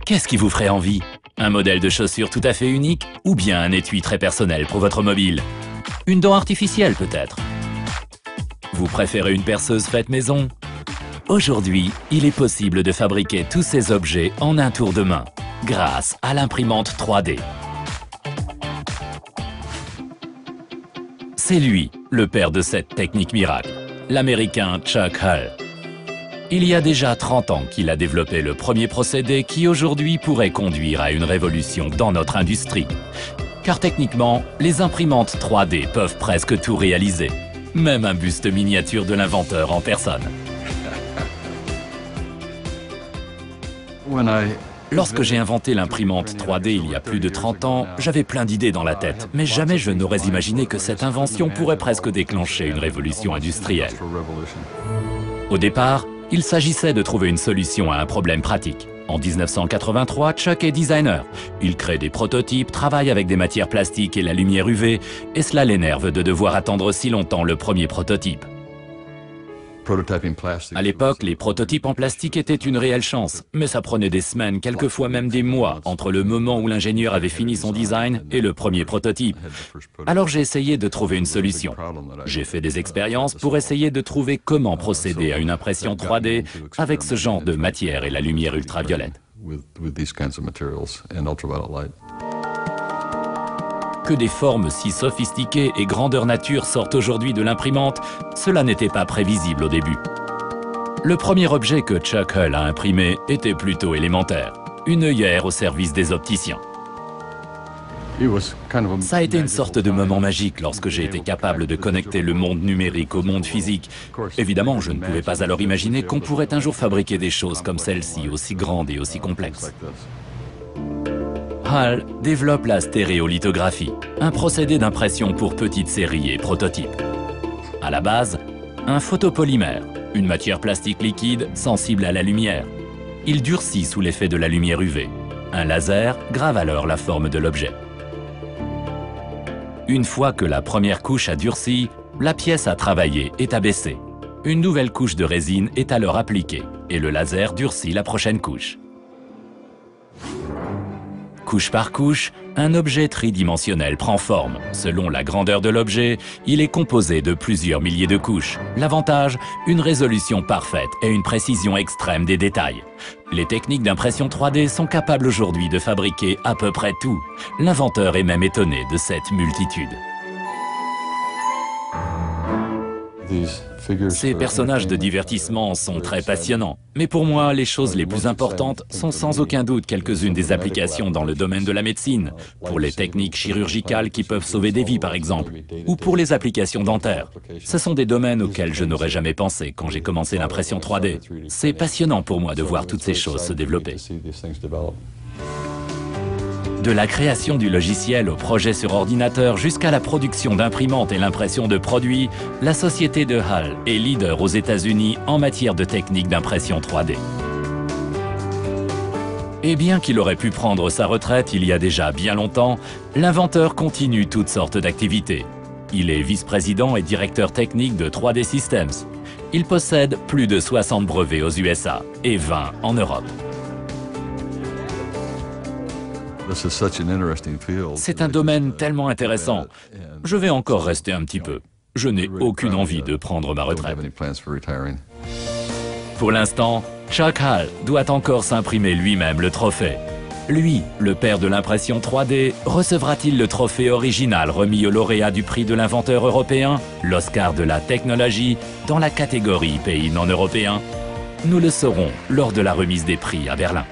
Qu'est-ce qui vous ferait envie? Un modèle de chaussure tout à fait unique ou bien un étui très personnel pour votre mobile? Une dent artificielle peut-être? Vous préférez une perceuse faite maison? Aujourd'hui, il est possible de fabriquer tous ces objets en un tour de main, grâce à l'imprimante 3D. C'est lui, le père de cette technique miracle, l'Américain Chuck Hull. Il y a déjà 30 ans qu'il a développé le premier procédé qui aujourd'hui pourrait conduire à une révolution dans notre industrie. Car techniquement, les imprimantes 3D peuvent presque tout réaliser, même un buste miniature de l'inventeur en personne. Lorsque j'ai inventé l'imprimante 3D il y a plus de 30 ans, j'avais plein d'idées dans la tête, mais jamais je n'aurais imaginé que cette invention pourrait presque déclencher une révolution industrielle. Au départ, il s'agissait de trouver une solution à un problème pratique. En 1983, Chuck est designer. Il crée des prototypes, travaille avec des matières plastiques et la lumière UV, et cela l'énerve de devoir attendre si longtemps le premier prototype. À l'époque, les prototypes en plastique étaient une réelle chance, mais ça prenait des semaines, quelquefois même des mois, entre le moment où l'ingénieur avait fini son design et le premier prototype. Alors j'ai essayé de trouver une solution. J'ai fait des expériences pour essayer de trouver comment procéder à une impression 3D avec ce genre de matière et la lumière ultraviolette. Que des formes si sophistiquées et grandeur nature sortent aujourd'hui de l'imprimante, cela n'était pas prévisible au début. Le premier objet que Chuck Hull a imprimé était plutôt élémentaire, une œillère au service des opticiens. Ça a été une sorte de moment magique lorsque j'ai été capable de connecter le monde numérique au monde physique. Évidemment, je ne pouvais pas alors imaginer qu'on pourrait un jour fabriquer des choses comme celle-ci, aussi grandes et aussi complexes. Hull développe la stéréolithographie, un procédé d'impression pour petites séries et prototypes. À la base, un photopolymère, une matière plastique liquide sensible à la lumière. Il durcit sous l'effet de la lumière UV. Un laser grave alors la forme de l'objet. Une fois que la première couche a durci, la pièce à travailler est abaissée. Une nouvelle couche de résine est alors appliquée et le laser durcit la prochaine couche. Couche par couche, un objet tridimensionnel prend forme. Selon la grandeur de l'objet, il est composé de plusieurs milliers de couches. L'avantage, une résolution parfaite et une précision extrême des détails. Les techniques d'impression 3D sont capables aujourd'hui de fabriquer à peu près tout. L'inventeur est même étonné de cette multitude. Ces personnages de divertissement sont très passionnants. Mais pour moi, les choses les plus importantes sont sans aucun doute quelques-unes des applications dans le domaine de la médecine, pour les techniques chirurgicales qui peuvent sauver des vies par exemple, ou pour les applications dentaires. Ce sont des domaines auxquels je n'aurais jamais pensé quand j'ai commencé l'impression 3D. C'est passionnant pour moi de voir toutes ces choses se développer. De la création du logiciel au projet sur ordinateur jusqu'à la production d'imprimantes et l'impression de produits, la société de Hull est leader aux États-Unis en matière de techniques d'impression 3D. Et bien qu'il aurait pu prendre sa retraite il y a déjà bien longtemps, l'inventeur continue toutes sortes d'activités. Il est vice-président et directeur technique de 3D Systems. Il possède plus de 60 brevets aux USA et 20 en Europe. C'est un domaine tellement intéressant. Je vais encore rester un petit peu. Je n'ai aucune envie de prendre ma retraite. Pour l'instant, Chuck Hull doit encore s'imprimer lui-même le trophée. Lui, le père de l'impression 3D, recevra-t-il le trophée original remis au lauréat du prix de l'inventeur européen, l'Oscar de la technologie, dans la catégorie pays non européens? Nous le saurons lors de la remise des prix à Berlin.